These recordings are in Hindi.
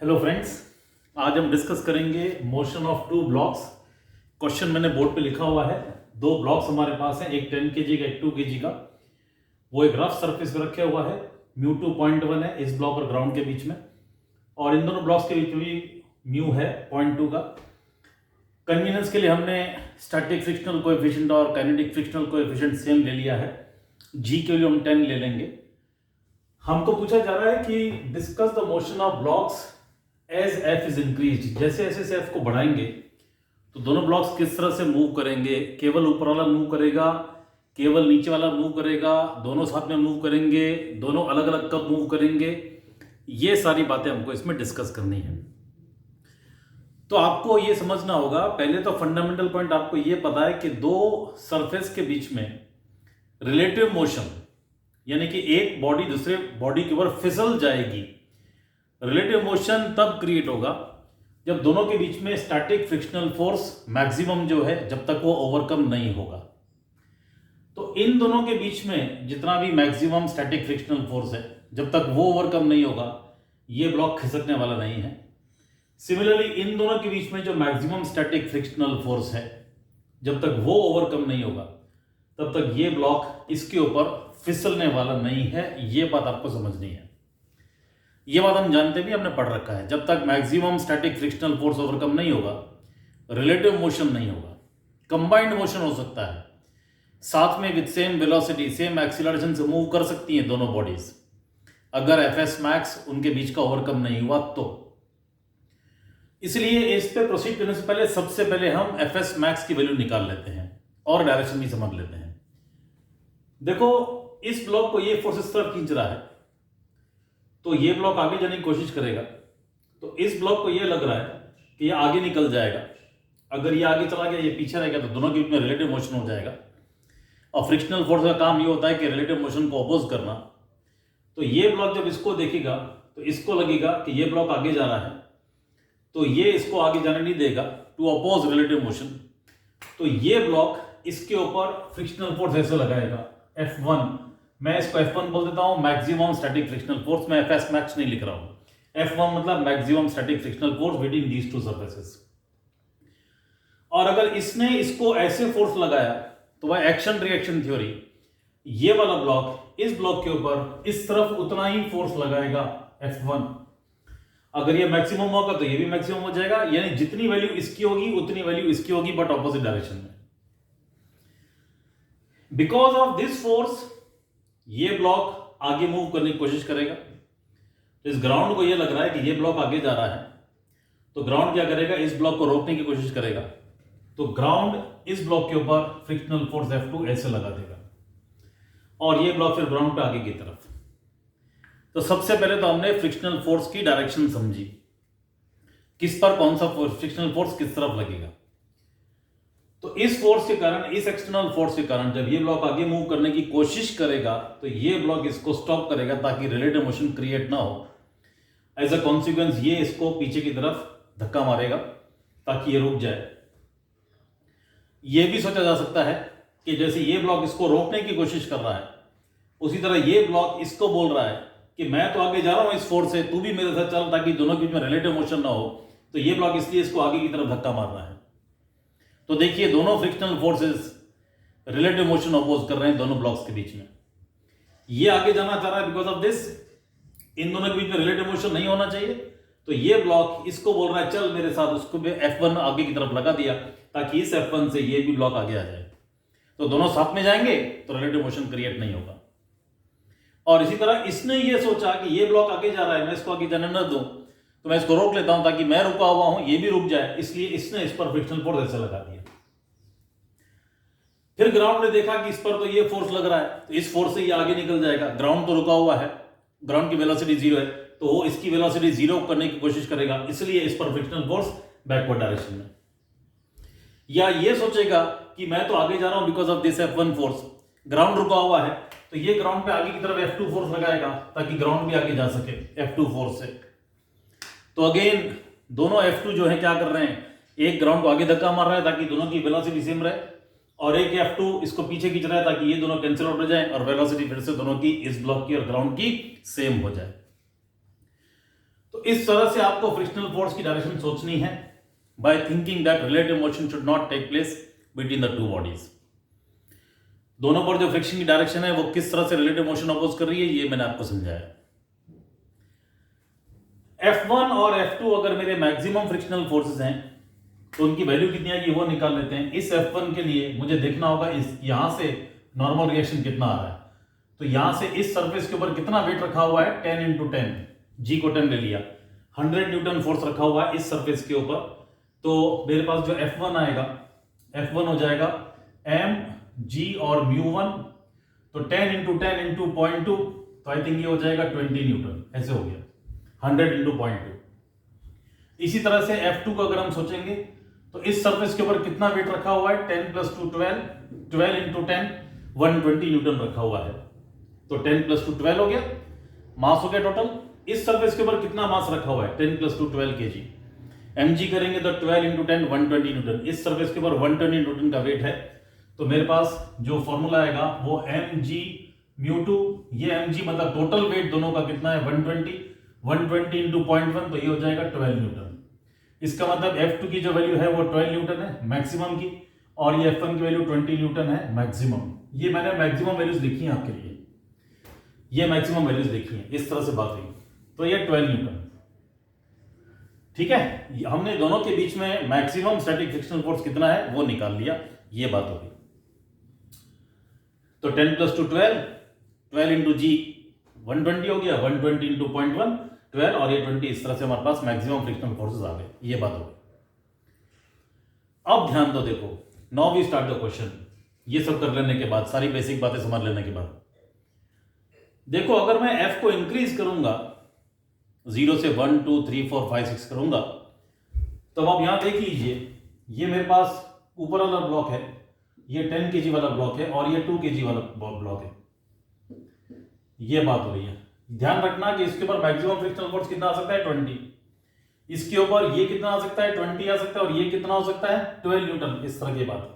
हेलो फ्रेंड्स, आज हम डिस्कस करेंगे motion of two blocks. Question मैंने बोर्ड पे लिखा हुआ है। दो ब्लॉक्स हमारे पास हैं, एक 10 kg का, एक 2 kg का। वो एक रफ सरफेस पे रखा हुआ है। म्यू 2.1 है इस ब्लॉक और ग्राउंड के बीच में, और इन दोनों ब्लॉक्स के बीच में भी म्यू है 0.2 का। कन्वीनियंस के लिए हमने स्टैटिक फ्रिक्शनल कोएफिशिएंट और काइनेटिक फ्रिक्शनल कोएफिशिएंट सेम ले लिया है। जी के लिए हम 10 ले लेंगे। हमको पूछा जा रहा है कि discuss the motion of blocks as F is increase. जैसे जैसे एफ को बढ़ाएंगे तो दोनों ब्लॉक्स किस तरह से मूव करेंगे। केवल ऊपर वाला मूव करेगा, केवल नीचे वाला मूव करेगा, दोनों साथ में मूव करेंगे, दोनों अलग अलग कब मूव करेंगे, ये सारी बातें हमको इसमें डिस्कस करनी है। तो आपको ये समझना होगा, पहले तो फंडामेंटल पॉइंट आपको ये पता है कि दो सरफेस के बीच में रिलेटिव मोशन, यानी कि एक बॉडी दूसरे बॉडी के ऊपर फिसल जाएगी। रिलेटिव मोशन तब क्रिएट होगा जब दोनों के बीच में स्टैटिक फ्रिक्शनल फोर्स मैक्सिमम जो है, जब तक वो ओवरकम नहीं होगा। तो इन दोनों के बीच में जितना भी मैक्सिमम स्टैटिक फ्रिक्शनल फोर्स है, जब तक वो ओवरकम नहीं होगा ये ब्लॉक खिसकने वाला नहीं है। सिमिलरली इन दोनों के बीच में जो मैक्सिमम स्टैटिक फ्रिक्शनल फोर्स है, जब तक वो ओवरकम नहीं होगा तब तक ये ब्लॉक इसके ऊपर फिसलने वाला नहीं है। ये बात आपको समझनी है। ये बात हम जानते भी, हमने पढ़ रखा है। जब तक maximum static frictional force overcome नहीं होगा, रिलेटिव मोशन नहीं होगा। कंबाइंड मोशन हो सकता है, साथ में with same velocity same acceleration से मूव कर सकती हैं दोनों बॉडीज, अगर एफएस मैक्स उनके बीच का ओवरकम नहीं हुआ तो। इसलिए इस पे प्रोसीड करने से पहले सबसे पहले हम एफएस मैक्स की वैल्यू निकाल लेते हैं और डायरेक्शन भी समझ लेते हैं। देखो, इस ब्लॉक को ये फोर्स इस तरफ खींच रहा है, तो ये ब्लॉक आगे जाने की कोशिश करेगा। तो इस ब्लॉक को ये लग रहा है कि ये आगे निकल जाएगा। अगर ये आगे चला गया, ये पीछे रह गया, तो दोनों के बीच में रिलेटिव मोशन हो जाएगा। और फ्रिक्शनल फोर्स का काम ये होता है कि रिलेटिव मोशन को अपोज करना। तो ये ब्लॉक जब इसको देखेगा तो इसको लगेगा कि ये ब्लॉक आगे जा रहा है, तो ये इसको आगे जाने नहीं देगा टू अपोज रिलेटिव मोशन। तो ये ब्लॉक इसके ऊपर फ्रिक्शनल फोर्स ऐसे लगाएगा F1। मैं इसको F1 बोल देता हूं, मैक्सिमम स्टैटिक फ्रिक्शनल फोर्स। मैं FS मैक्स नहीं लिख रहा हूं। F1 मतलब maximum static frictional force between these two surfaces. और अगर इसने इसको ऐसे फोर्स लगाया तो वह एक्शन रिएक्शन थ्योरी, ये वाला ब्लॉक इस ब्लॉक के ऊपर इस तरफ उतना ही फोर्स लगाएगा F1। अगर ये मैक्सिमम होगा तो ये भी मैक्सिमम हो जाएगा, यानी जितनी वैल्यू इसकी होगी उतनी वैल्यू इसकी होगी, बट ऑपोजिट डायरेक्शन में। बिकॉज ऑफ दिस फोर्स ये ब्लॉक आगे मूव करने की कोशिश करेगा। तो इस ग्राउंड को ये लग रहा है कि ये ब्लॉक आगे जा रहा है, तो ग्राउंड क्या करेगा, इस ब्लॉक को रोकने की कोशिश करेगा। तो ग्राउंड इस ब्लॉक के ऊपर फ्रिक्शनल फोर्स F2 ऐसे लगा देगा, और ये ब्लॉक फिर ग्राउंड पे आगे की तरफ। तो सबसे पहले तो हमने फ्रिक्शनल फोर्स की डायरेक्शन समझी, किस पर कौन सा फ्रिक्शनल फोर्स किस तरफ लगेगा। तो इस फोर्स के कारण, इस एक्सटर्नल फोर्स के कारण जब ये ब्लॉक आगे मूव करने की कोशिश करेगा तो ये ब्लॉक इसको स्टॉप करेगा ताकि रिलेटिव मोशन क्रिएट ना हो। एज अ कॉन्सिक्वेंस ये इसको पीछे की तरफ धक्का मारेगा ताकि ये रुक जाए। ये भी सोचा जा सकता है कि जैसे ये ब्लॉक इसको रोकने की कोशिश कर रहा है, उसी तरह ये ब्लॉक इसको बोल रहा है कि मैं तो आगे जा रहा हूं इस फोर्स से, तू भी मेरे साथ चल, ताकि दोनों के बीच में रिलेटिव मोशन ना हो। तो ये ब्लॉक इसलिए इसको आगे की तरफ धक्का मार रहा है। तो देखिए, दोनों frictional forces relative motion oppose कर रहे हैं दोनों ब्लॉक्स के बीच में। ये आगे जाना चाह रहा है बिकॉज ऑफ दिस, इन दोनों के बीच में रिलेटिव मोशन नहीं होना चाहिए। तो ये ब्लॉक इसको बोल रहा है चल मेरे साथ, उसको भी F1 आगे की तरफ लगा दिया ताकि इस F1 से ये भी ब्लॉक आगे आ जाए। तो दोनों साथ में जाएंगे तो रिलेटिव मोशन क्रिएट नहीं होगा। और इसी तरह इसने ये सोचा कि ये ब्लॉक आगे जा रहा है, मैं इसको आगे जाने न दूं, तो मैं इसको रोक लेता हूं ताकि मैं रुका हुआ हूं ये भी रुक जाए, इसलिए इसने इस पर फ्रिक्शनल फोर्स ऐसे लगा दिया। फिर ग्राउंड ने देखा कि इस पर तो ये फोर्स लग रहा है, तो इस फोर्स से ये आगे निकल जाएगा। ग्राउंड तो रुका हुआ है, ग्राउंड की वेलोसिटी 0 है, तो वो इसकी वेलोसिटी 0 करने की कोशिश करेगा, इसलिए इस पर फ्रिक्शनल फोर्स बैकवर्ड डायरेक्शन में। या ये सोचेगा कि मैं तो आगे जा रहा हूं because of this F1 force, ground रुका हुआ है, तो ये ग्राउंड पे आगे की तरफ F2 फोर्स लगाएगा ताकि ग्राउंड भी आगे जा सके F2 फोर्स से। तो अगेन दोनों F2 जो है क्या कर रहे हैं, एक ग्राउंड को आगे धक्का मार रहा है ताकि दोनों की वेलोसिटी सेम रहे, और एक F2 इसको पीछे खींच रहा है ताकि ये दोनों कैंसिल आउट हो जाए और वेलोसिटी फिर से दोनों की, इस ब्लॉक की और ग्राउंड की, सेम हो जाए। तो तो इस तरह से आपको फ्रिक्शनल फोर्स की डायरेक्शन सोचनी है by thinking that relative motion should not take place between the two bodies. दोनों पर जो फ्रिक्शन की डायरेक्शन है वो किस तरह से रिलेटिव मोशन अपोज कर रही है ये मैंने आपको समझाया। F1 और F2 अगर मेरे मैक्सिमम फ्रिक्शनल फोर्सेस हैं तो उनकी वैल्यू कितनी आएगी वो निकाल लेते हैं। इस F1 के लिए मुझे देखना होगा इस यहां से नॉर्मल रिएक्शन कितना आ रहा है। तो यहां से इस सरफेस के ऊपर कितना वेट रखा हुआ है 10 इंटू 10, जी को 10 ले लिया, 100 न्यूटन फोर्स रखा हुआ है इस सरफेस के ऊपर। तो मेरे पास जो F1 आएगा, F1 हो जाएगा m g और μ1, तो 10 इंटू 10 इंटू 0.2, तो आई थिंक ये हो जाएगा 20 न्यूटन, ऐसे हो गया 100 इंटू 0.2। इसी तरह से F2 को अगर हम सोचेंगे तो इस सरफेस के ऊपर कितना वेट रखा हुआ है 10 प्लस 2 12, 12 इंटू 10 120 न्यूटन रखा हुआ है। तो 10 प्लस 2 12 हो गया, मास हो गया टोटल। इस सरफेस के ऊपर कितना मास रखा हुआ है 10 प्लस 2 12 kg, mg करेंगे तो 12 इंटू 10 120 न्यूटन। इस सरफेस के ऊपर 120 न्यूटन का वेट है। तो मेरे पास जो फॉर्मूला आएगा वो mg μ2, ये mg मतलब टोटल वेट दोनों का कितना है 120 इंटू 0.1, तो ये हो जाएगा 12 न्यूटन। इसका मतलब F2 की जो वैल्यू है वो 12 न्यूटन है मैक्सिमम की, और ये F1 की वैल्यू 20 न्यूटन है मैक्सिमम। ये मैंने मैक्सिमम वैल्यूज लिखी हैं आपके लिए, ये मैक्सिमम वैल्यूज लिखी हैं, इस तरह से बात हुई। तो ये 12 न्यूटन, ठीक है। हमने दोनों के बीच में मैक्सिमम स्टैटिक फ्रिक्शनल फोर्स कितना है वो निकाल लिया, ये बात होगी। तो 10 प्लस 2 12, 12 इंटू जी 120 हो गया, 120 इंटू 0.1 12, और ये 20, इस तरह से हमारे पास मैक्सिमम फ्रिक्शनल फोर्सेस आ गए, ये बात हो गई। अब ध्यान दो, देखो now we start the question. ये सब कर लेने के बाद, सारी बेसिक बातें समझ लेने के बाद, देखो अगर मैं F को इंक्रीज करूंगा 0 से 1 2 3 4 5 6 करूंगा, तो आप यहां देख लीजिए, ये मेरे पास ऊपर वाला ब्लॉक है, ये 10 kg वाला ब्लॉक है, और ये 2 kg वाला ब्लॉक है। ये बात हो रही है। ध्यान रखना कि इसके ऊपर मैक्सिमम फ्रिक्शनल फोर्स कितना आ सकता है 20, इसके ऊपर ये कितना आ सकता है 20 आ सकता है, और ये कितना हो सकता है 12 न्यूटन, इस तरह की बात।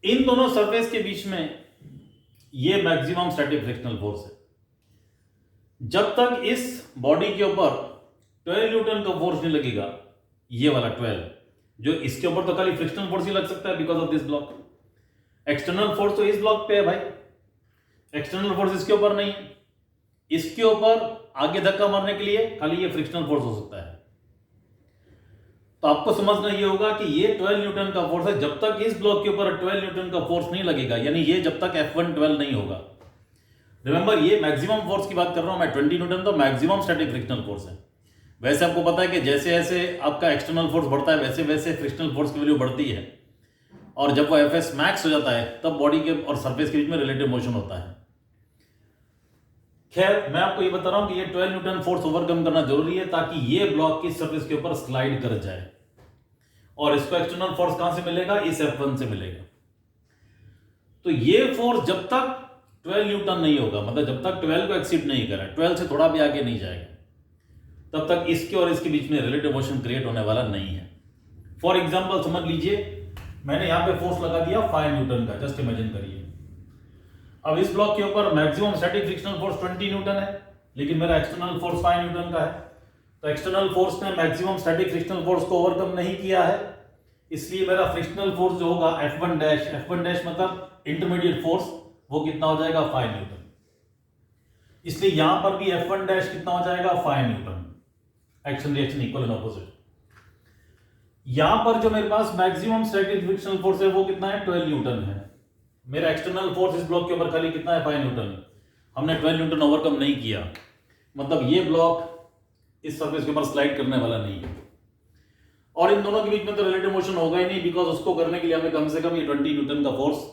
इन दोनों सरफेस के बीच में ये मैक्सिमम स्टैटिक फ्रिक्शनल फोर्स है। जब तक इस बॉडी के ऊपर 12 न्यूटन का फोर्स नहीं लगेगा, ये वाला 12, जो इसके ऊपर तो खाली फ्रिक्शनल फोर्स ही लग सकता है because of this block. External force तो इस ब्लॉक पे है भाई, एक्सटर्नल फोर्स इसके ऊपर नहीं है। इसके ऊपर आगे धक्का मारने के लिए खाली ये फ्रिक्शनल फोर्स हो सकता है। तो आपको समझना ये होगा कि ये 12 न्यूटन का फोर्स है। जब तक इस ब्लॉक के ऊपर 12 न्यूटन का फोर्स नहीं लगेगा, यानी ये जब तक F1 12 नहीं होगा, रिमेंबर ये मैक्सिमम फोर्स की बात कर रहा हूं मैं, 20 न्यूटन तो मैक्सिमम स्टैटिक फ्रिक्शनल फोर्स है। वैसे आपको पता है कि जैसे जैसे आपका एक्सटर्नल फोर्स बढ़ता है वैसे वैसे फ्रिक्शनल फोर्स की वैल्यू बढ़ती है, और जब वो Fs मैक्स हो जाता है तब बॉडी के और सरफेस के बीच में रिलेटिव मोशन होता है। खैर मैं आपको ये बता रहा हूं कि ये 12 न्यूटन फोर्स ओवरकम करना जरूरी है ताकि ये ब्लॉक की सरफेस के ऊपर स्लाइड कर जाए, और इसको एक्सटर्नल फोर्स कहां से मिलेगा, इस F1 से मिलेगा। तो ये फोर्स जब तक 12 न्यूटन नहीं होगा, मतलब जब तक 12 को एक्सीड नहीं करा, 12 से थोड़ा भी आगे नहीं जाएगा, तब तक इसके और इसके बीच में रिलेटिव मोशन क्रिएट होने वाला नहीं है। फॉर एग्जांपल समझ लीजिए, मैंने यहां पे फोर्स लगा दिया 5 न्यूटन का, जस्ट इमेजिन करिए। अब इस ब्लॉक के ऊपर maximum static frictional force 20 Newton है, लेकिन मेरा एक्सटर्नल फोर्स 5 न्यूटन का है। तो एक्सटर्नल फोर्स ने मैक्सिमम स्टैटिक फ्रिक्शनल फोर्स को ओवरकम नहीं किया है, इसलिए मेरा फ्रिक्शनल फोर्स जो होगा F1 डैश मतलब इंटरमीडिएट फोर्स, वो कितना हो जाएगा 5 न्यूटन। इसलिए यहां पर भी F1 डैश कितना हो जाएगा 5 Newton. Action reaction equal and opposite. यहां पर जो मेरे पास मैक्सिमम स्टैटिक फ्रिक्शनल फोर्स है वो कितना है 12 न्यूटन है। मेरा एक्सटर्नल फोर्स इस ब्लॉक के ऊपर खाली कितना है 5 न्यूटन। हमने 12 न्यूटन ओवरकम नहीं किया, मतलब ये ब्लॉक इस सरफेस के ऊपर स्लाइड करने वाला नहीं है, और इन दोनों के बीच में तो रिलेटिव मोशन होगा ही नहीं, बिकॉज उसको करने के लिए हमें कम से कम ये 20 न्यूटन का फोर्स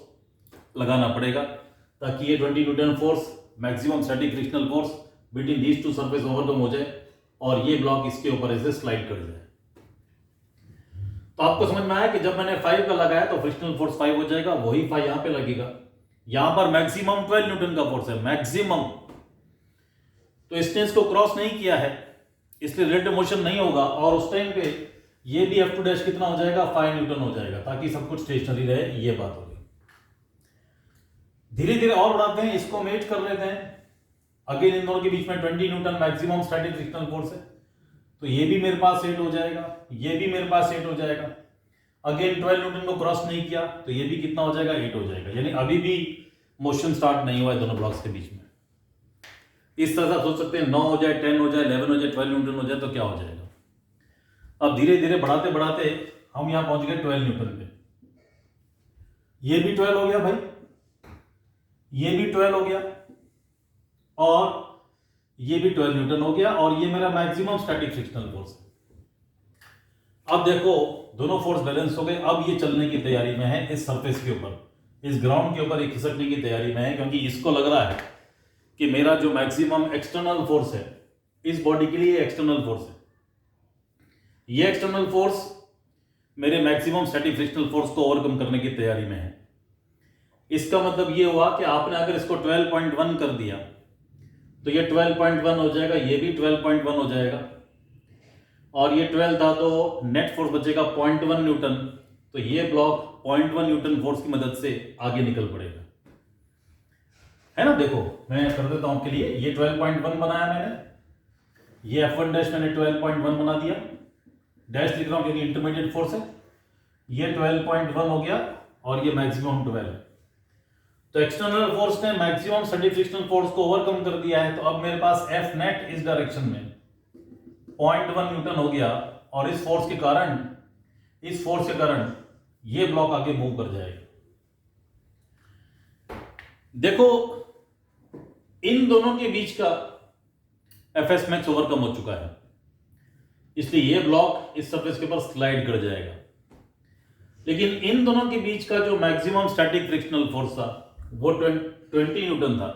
लगाना पड़ेगा, ताकि ये 20 Newton force maximum static frictional force between these two surface overcome हो जाए, और ये ब्लॉक इसके ऊपर ऐसे स्लाइड कर जाए। तो आपको समझ में आया कि जब मैंने 5 का लगाया तो फ्रिक्शनल फोर्स 5 हो जाएगा, वही 5 यहां पे लगेगा। यहां पर मैक्सिमम 12 न्यूटन का फोर्स है, मैक्सिमम, तो इसने इसको क्रॉस नहीं किया है, इसलिए रिलेटिव मोशन नहीं होगा, और उस टाइम पे ये भी F2 डैश कितना हो जाएगा 5 न्यूटन हो जाएगा, ताकि सब कुछ स्टेशनरी रहे। ये बात होगी। धीरे धीरे और बढ़ाते हैं, इसको मेच कर लेते हैं। अगेन इन दोनों के बीच में 20 Newton maximum static frictional force है, तो ये भी मेरे पास 8 हो जाएगा, ये भी मेरे पास 8 हो जाएगा। अगेन 12 न्यूटन को क्रॉस नहीं किया तो ये भी कितना हो जाएगा, 8 हो जाएगा। यानी अभी भी मोशन स्टार्ट नहीं हुआ है दोनों ब्लॉक्स के बीच में। इस तरह से आप सोच सकते हैं 9 हो जाए, 10 हो जाए, 11 हो जाए, 12 न्यूटन हो जाए तो क्या हो जाएगा। अब धीरे धीरे बढ़ाते बढ़ाते हम यहां पहुंच गए 12 न्यूटन पे। ये भी 12 हो गया भाई, ये भी 12 हो गया और ये भी 12 न्यूटन हो गया, और ये मेरा मैक्सिमम स्टैटिक फ्रिक्शनल फोर्स है। अब देखो दोनों फोर्स बैलेंस हो गए। अब ये चलने की तैयारी में है इस सरफेस के ऊपर, इस ग्राउंड के ऊपर ये खिसकने की तैयारी में है, क्योंकि इसको लग रहा है कि मेरा जो मैक्सिमम एक्सटर्नल फोर्स है इस बॉडी के लिए एक्सटर्नल फोर्स है, ये एक्सटर्नल फोर्स मेरे मैक्सिमम स्टैटिक फ्रिक्शनल फोर्स को ओवरकम करने की तैयारी में है। इसका मतलब ये हुआ कि आपने अगर इसको 12.1 कर दिया तो ये 12.1 हो जाएगा, ये भी 12.1 हो जाएगा, और ये 12 था तो नेट फोर्स बचेगा 0.1 न्यूटन। तो ये ब्लॉक 0.1 न्यूटन फोर्स की मदद से आगे निकल पड़ेगा, है ना। देखो मैं कर देता हूं आपके लिए, ये 12.1 बनाया मैंने, ये F1 डैश मैंने 12.1 बना दिया, डैश लिख रहा हूं क्योंकि इंटरमीडिएट फोर्स है। ये 12.1 हो गया और ये मैक्सिमम 12। तो एक्सटर्नल फोर्स ने मैक्सिमम स्टैटिक फ्रिक्शनल फोर्स को ओवरकम कर दिया है, तो अब मेरे पास F नेट इस डायरेक्शन में 0.1 न्यूटन हो गया, और इस फोर्स के कारण ये ब्लॉक आगे मूव कर जाएगा। देखो इन दोनों के बीच का Fs मैक्स ओवरकम हो चुका है, इसलिए ये ब्लॉक इस सरफेस के ऊपर स्लाइड कर जाएगा। लेकिन इन दोनों के बीच का जो मैक्सिमम स्टैटिक फ्रिक्शनल फोर्स था वो 20 न्यूटन था,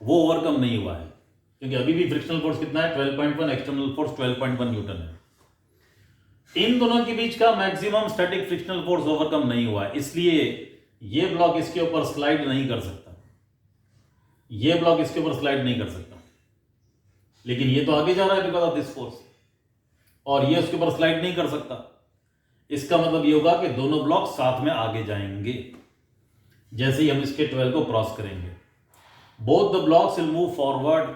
वो ओवरकम नहीं हुआ है, क्योंकि अभी भी फ्रिक्शनल फोर्स कितना है 12.1, एक्सटर्नल फोर्स 12.1 न्यूटन है। इन दोनों के बीच का maximum static frictional force overcome नहीं हुआ है, इसलिए ये ब्लॉक इसके ऊपर स्लाइड नहीं कर सकता, ये ब्लॉक इसके ऊपर स्लाइड नहीं कर सकता। लेकिन ये तो आगे जा रहा है बिकॉज ऑफ दिस फोर्स, और ये उसके ऊपर स्लाइड नहीं कर सकता। इसका मतलब ये होगा कि दोनों ब्लॉक साथ में आगे जाएंगे जैसे ही हम इसके 12 को क्रॉस करेंगे। Both the blocks will move forward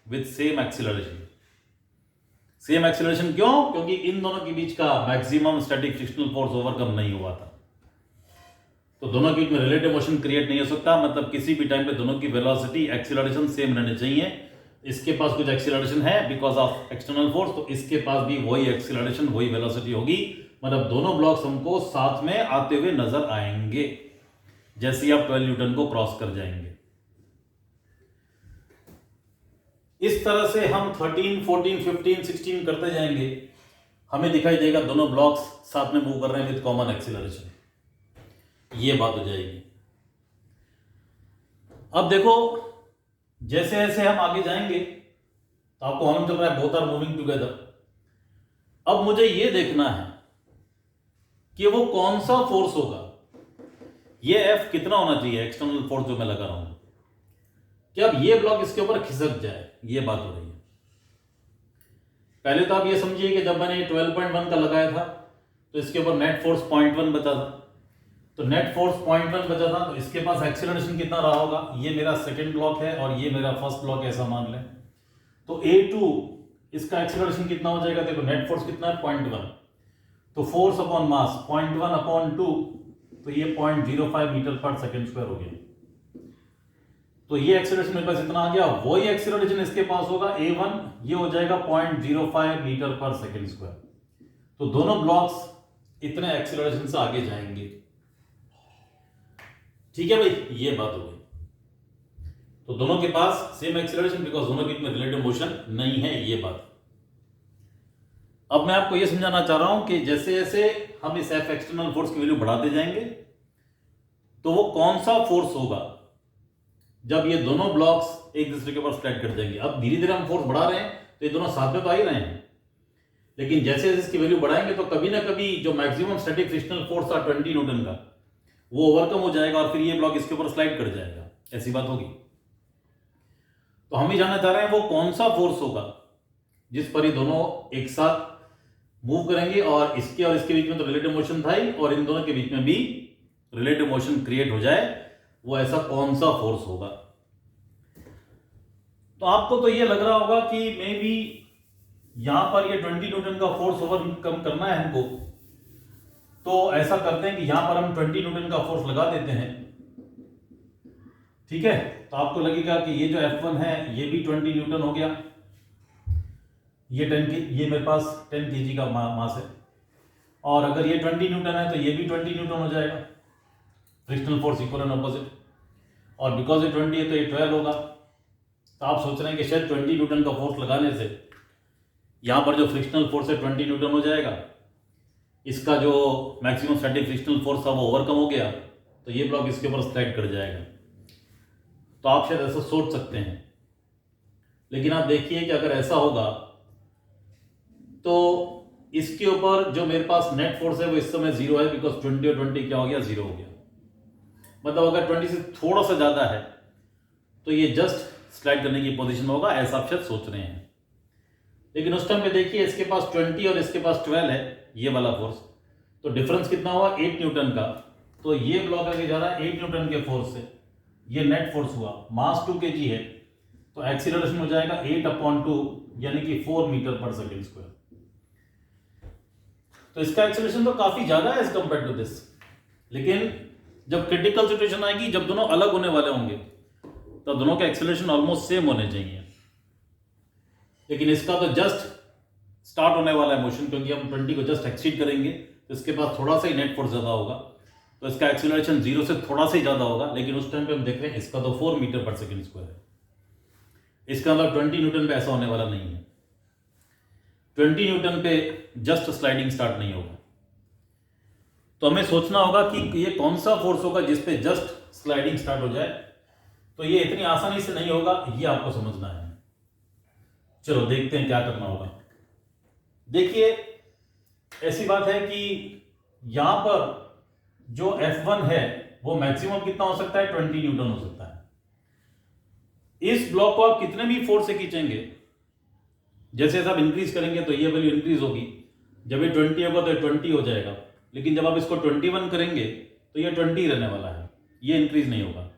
with same acceleration. Same acceleration क्यों? क्योंकि इन दोनों के बीच का maximum static frictional force overcome नहीं हुआ था, तो दोनों के बीच में रिलेटिव मोशन क्रिएट नहीं हो सकता। मतलब किसी भी टाइम पे दोनों की वेलोसिटी एक्सीलरेशन सेम रहने चाहिए। इसके पास कुछ एक्सीलरेशन है बिकॉज ऑफ एक्सटर्नल फोर्स, तो इसके पास भी वही एक्सीलरेशन वही वेलोसिटी होगी। मतलब दोनों ब्लॉक्स हमको साथ में आते हुए नजर आएंगे जैसे ही आप 12 न्यूटन को क्रॉस कर जाएंगे। इस तरह से हम 13, 14, 15, 16 करते जाएंगे, हमें दिखाई देगा दोनों ब्लॉक्स साथ में मूव कर रहे हैं विद कॉमन एक्सीलरेशन। ये बात हो जाएगी। अब देखो जैसे जैसे हम आगे जाएंगे तो आपको मालूम चल रहा है बोथ आर मूविंग टुगेदर। अब मुझे ये देखना है कि वो कौन सा फोर्स होगा, ये F कितना होना चाहिए एक्सटर्नल फोर्स जो मैं लगा रहा हूं, कि अब ये ब्लॉक इसके ऊपर खिसक जाए, ये बात हो रही है। पहले तो आप ये समझिए कि जब मैंने 12.1 का लगाया था तो इसके ऊपर नेट फोर्स 0.1 बचा था, तो नेट फोर्स 0.1 बचा था, तो इसके पास एक्सीलरेशन कितना रहा होगा, ये मेरा सेकंड ब्लॉक है और ये मेरा फर्स्ट ब्लॉक है ऐसा मान लें। तो A2 इसका एक्सीलरेशन कितना हो जाएगा, देखो नेट फोर्स कितना है 0.1, तो फोर्स अपॉन मास 0.1 अपॉन 2, तो ये 0.05 मीटर पर सेकंड स्क्वायर हो गया। तो ये एक्सीलरेशन मेरे पास इतना आ गया, वही एक्सीलरेशन इसके पास होगा A1, ये हो जाएगा 0.05 मीटर पर सेकंड स्क्वायर। तो दोनों ब्लॉक्स इतने एक्सीलरेशन से आगे जाएंगे। ठीक है भाई, ये बात हो गई। तो दोनों के पास सेम एक्सीलरेशन बिकॉज दोनों के बीच में रिलेटिव मोशन नहीं है, ये बात। अब मैं आपको ये समझाना चाह रहा हूं कि जैसे जैसे हम इस F एक्सटर्नल फोर्स की वैल्यू बढ़ाते जाएंगे तो वो कौन सा फोर्स होगा जब ये दोनों ब्लॉक्स एक दूसरे के ऊपर स्लाइड कर जाएंगे। अब धीरे धीरे हम फोर्स बढ़ा रहे हैं तो ये दोनों साथ में तो आ ही रहे हैं, लेकिन जैसे जैसे इसकी वैल्यू बढ़ाएंगे तो कभी ना कभी जो मैक्सिमम स्टैटिक फ्रिक्शनल फोर्स था 20 न्यूटन का, वो ओवरकम हो जाएगा और फिर ये ब्लॉक इसके ऊपर स्लाइड कर जाएगा, ऐसी बात होगी। तो हम ही जानना चाह रहे हैं वो कौन सा फोर्स होगा जिस पर ये दोनों एक साथ मूव करेंगे, और इसके बीच में तो रिलेटिव मोशन था ही, और इन दोनों के बीच में भी रिलेटिव मोशन क्रिएट हो जाए, वो ऐसा कौन सा फोर्स होगा। तो आपको तो ये लग रहा होगा कि मे बी यहां पर ये 20 न्यूटन का फोर्स ओवरकम करना है हमको, तो ऐसा करते हैं कि यहां पर हम 20 न्यूटन का फोर्स लगा देते हैं। ठीक है, तो आपको लगेगा कि ये जो F1 है ये भी 20 न्यूटन हो गया, ये मेरे पास 10 kg का मास है, और अगर ये 20 न्यूटन है तो ये भी 20 न्यूटन हो जाएगा, frictional force equal and opposite, और बिकॉज ये 20 है तो ये 12 होगा। तो आप सोच रहे हैं कि शायद 20 न्यूटन का फोर्स लगाने से यहाँ पर जो फ्रिक्शनल फोर्स है 20 न्यूटन हो जाएगा, इसका जो मैक्सिमम स्टैटिक फ्रिक्शनल फोर्स था वो ओवरकम हो गया, तो ये ब्लॉक इसके ऊपर स्लाइड कर जाएगा। तो आप शायद ऐसा सोच सकते हैं, लेकिन आप देखिए कि अगर ऐसा होगा तो इसके ऊपर जो मेरे पास नेट फोर्स है वो इस समय 0 है, बिकॉज 20 और 20 क्या हो गया, 0 हो गया। मतलब अगर 20 से थोड़ा सा ज्यादा है तो ये जस्ट स्लाइड करने की पोजीशन में होगा, ऐसा आप शायद सोच रहे हैं। लेकिन उस टाइम पे देखिए इसके पास 20 और इसके पास 12 है, ये वाला फोर्स, तो डिफरेंस कितना हुआ, 8 न्यूटन का। तो ये ब्लॉक आगे जा रहा है 8 न्यूटन के फोर्स से, ये नेट फोर्स हुआ, मास 2 kg है, तो एक्सीलरेशन हो जाएगा 8/2 यानी कि 4 मीटर पर सेकेंड स्क्वायर। तो इसका एक्सीलरेशन तो काफी ज्यादा है एज कंपेयर टू दिस, लेकिन जब क्रिटिकल सिचुएशन आएगी, जब दोनों अलग होने वाले होंगे, तो दोनों के एक्सीलरेशन ऑलमोस्ट सेम होने चाहिए। लेकिन इसका तो जस्ट स्टार्ट होने वाला है मोशन, क्योंकि हम 20 को जस्ट एक्सीड करेंगे, तो इसके पास थोड़ा सा ही नेट फोर्स ज्यादा होगा, तो इसका एक्सीलरेशन 0 से थोड़ा सा ही ज्यादा होगा। लेकिन उस टाइम पे हम देख रहे हैं इसका तो 4 मीटर पर सेकेंड स्क्वायर है, इसका मतलब 20 न्यूटन पे ऐसा होने वाला नहीं है। 20 न्यूटन पे जस्ट स्लाइडिंग स्टार्ट नहीं होगा, तो हमें सोचना होगा कि ये कौन सा फोर्स होगा जिसपे जस्ट स्लाइडिंग स्टार्ट हो जाए। तो ये इतनी आसानी से नहीं होगा, ये आपको समझना है। चलो देखते हैं क्या करना होगा। देखिए ऐसी बात है कि यहां पर जो F1 है वो मैक्सिमम कितना हो सकता है, 20 न्यूटन हो सकता है। इस ब्लॉक को आप कितने भी फोर्स से खींचेंगे, जैसे जैसे आप इंक्रीज करेंगे तो ये वैल्यू इंक्रीज होगी, जब ये 20 होगा तो ये 20 हो जाएगा, लेकिन जब आप इसको 21 करेंगे तो ये 20 रहने वाला है, ये इंक्रीज नहीं होगा।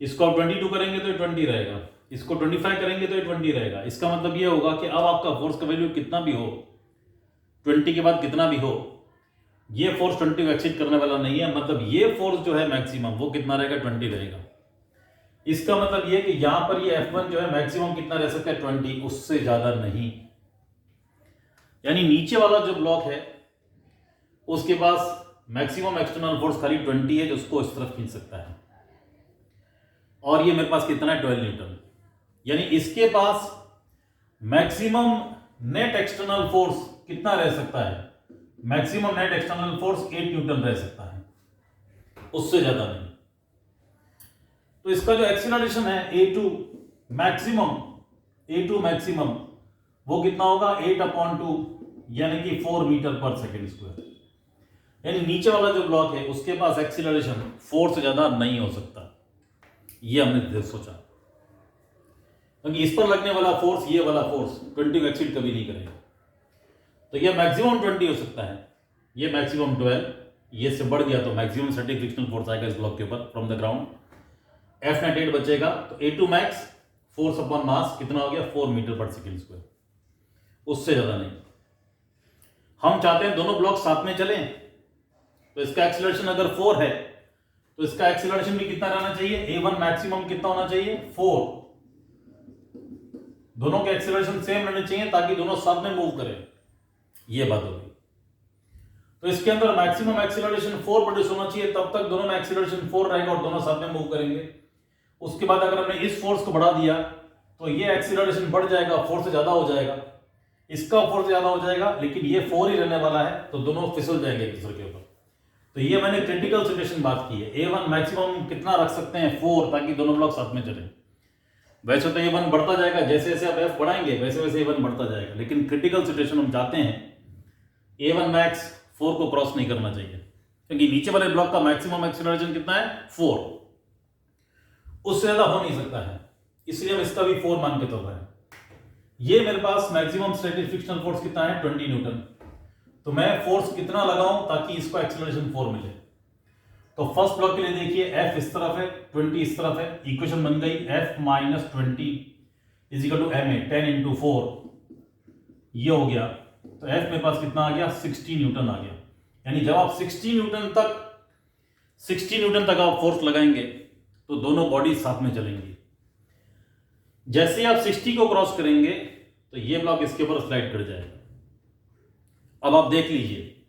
इसको आप 22 करेंगे तो ये 20 रहेगा, इसको 25 करेंगे तो ये 20 रहेगा। इसका मतलब ये होगा कि अब आपका फोर्स का वैल्यू कितना भी हो, 20 के बाद कितना भी हो, ये फोर्स 20 को एक्सीड करने वाला नहीं है। मतलब ये फोर्स जो है मैक्सिमम वो कितना रहेगा, 20 रहेगा। इसका मतलब ये कि यहां पर ये F1 जो है मैक्सिमम कितना रह सकता है, 20, उससे ज्यादा नहीं। यानी नीचे वाला जो ब्लॉक है उसके पास मैक्सिमम एक्सटर्नल फोर्स खाली 20 है, जो उसको इस तरफ खींच सकता है, और ये मेरे पास कितना है, 12 न्यूटन। यानी इसके पास मैक्सिमम नेट एक्सटर्नल फोर्स कितना रह सकता है, maximum net external force 8 Newton रह सकता है, उससे ज्यादा नहीं। तो इसका जो एक्सीलरेशन है A2 मैक्सिमम वो कितना होगा, 8/2 यानी कि 4 मीटर पर सेकेंड स्क्वायर। यानी नीचे वाला जो ब्लॉक है उसके पास एक्सीलरेशन 4 से ज्यादा नहीं हो सकता, ये हमने सोचा, क्योंकि इस पर लगने वाला फोर्स, ये वाला फोर्स 20 को एक्सीड कभी नहीं करेगा। तो ये मैक्सिमम 20 हो सकता है, ये मैक्सिमम 12, ये से बढ़ गया तो मैक्सिमम स्टैटिक फ्रिक्शनल फोर्स आएगा इस ब्लॉक के ऊपर from the ground. F net 8 बचेगा, तो A2 max force upon mass कितना हो गया, 4 मीटर पर सेकेंड स्क्वायर, उससे ज्यादा नहीं। हम चाहते हैं दोनों ब्लॉक साथ में चलें, तो इसका एक्सीलरेशन अगर 4 है तो इसका एक्सीलरेशन भी कितना रहना चाहिए, A1 मैक्सिमम कितना होना चाहिए, 4। दोनों के एक्सीलरेशन सेम रहने चाहिए ताकि दोनों साथ में मूव करें, ये बात होगी। तो इसके अंदर मैक्सिमम एक्सीलरेशन 4 प्रोड्यूस होना चाहिए, तब तक दोनों में एक्सीलरेशन 4 रहेगा और दोनों साथ में मूव करेंगे। उसके बाद अगर हमने इस फोर्स को बढ़ा दिया तो ये एक्सीलरेशन बढ़ जाएगा, 4 से ज्यादा हो जाएगा, इसका 4 से ज्यादा हो जाएगा, लेकिन ये 4 ही रहने वाला है, तो दोनों फिसल जाएंगे एक दूसरे के ऊपर। तो ये मैंने क्रिटिकल सिचुएशन बात की है। A1 मैक्सिमम कितना रख सकते हैं, 4, ताकि दोनों ब्लॉक साथ में चलें। वैसे तो A1 बढ़ता जाएगा, जैसे जैसे आप F बढ़ाएंगे वैसे वैसे A1 बढ़ता जाएगा, लेकिन क्रिटिकल सिचुएशन हम चाहते हैं A1 मैक्स 4 को क्रॉस नहीं करना चाहिए, क्योंकि नीचे वाले ब्लॉक का मैक्सिमम एक्सीलरेशन कितना है, 4, उससे ज्यादा हो नहीं सकता है, इसलिए हम इसका भी 4 मान के चल रहे हैं। ये मेरे पास मैक्सिमम स्टैटिक फ्रिक्शनल फोर्स कितना है, 20 न्यूटन। तो मैं फोर्स कितना लगाऊं ताकि इसको एक्सीलरेशन 4 मिले। तो फर्स्ट ब्लॉक के लिए देखिए F इस तरफ है, 20 इस तरफ है, इक्वेशन बन गई F - 20 is equal to M A 10 into 4, ये हो गया। तो एफ मेरे पास कितना आ गया, 60 न्यूटन आ गया। यानी जब आप 60 न्यूटन तक आप फोर्स लगाएंगे तो दोनों बॉडी साथ में चलेंगी। जैसे आप 60 को क्रॉस करेंगे तो ये ब्लॉक इसके ऊपर स्लाइड कर जाएगा। अब आप देख लीजिए,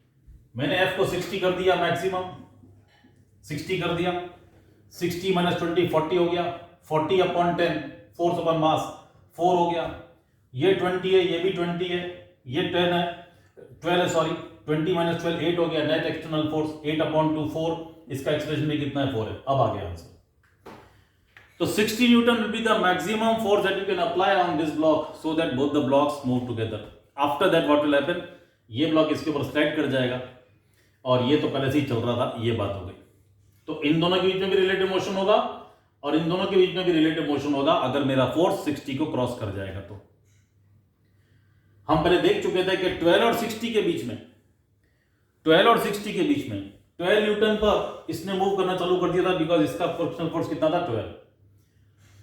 मैंने एफ को 60 कर दिया, मैक्सिमम 60 कर दिया, 60 माइनस 20 40 हो गया, 40 अपॉन 10 फोर्स अपॉन मास 4 हो गया, ये 20 है, ये भी 20 है, ये 10 है, 12 है, सॉरी 20 माइनस 12 8 हो गया, नेट एक्सटर्नल फोर्स 8 अपॉन 2 4, इसका एक्सप्रेशन भी कितना है 4 है। अब आ गया आंसर। तो 60 Newton will be the maximum force that you can apply on this block so that both the blocks move together. After that what will happen? ये ब्लॉक इसके ऊपर स्लाइड कर जाएगा और ये तो पहले से ही चल रहा था, ये बात हो गई। तो इन दोनों के बीच में भी रिलेटिव मोशन होगा और इन दोनों के बीच में भी रिलेटिव मोशन होगा अगर मेरा फोर्स 60 को क्रॉस कर जाएगा। तो हम पहले देख चुके थे कि 12 और 60 के बीच में 12 न्यूटन पर इसने मूव करना चालू कर दिया था, बिकॉज इसका फ्रिक्शनल फोर्स कितना था 12।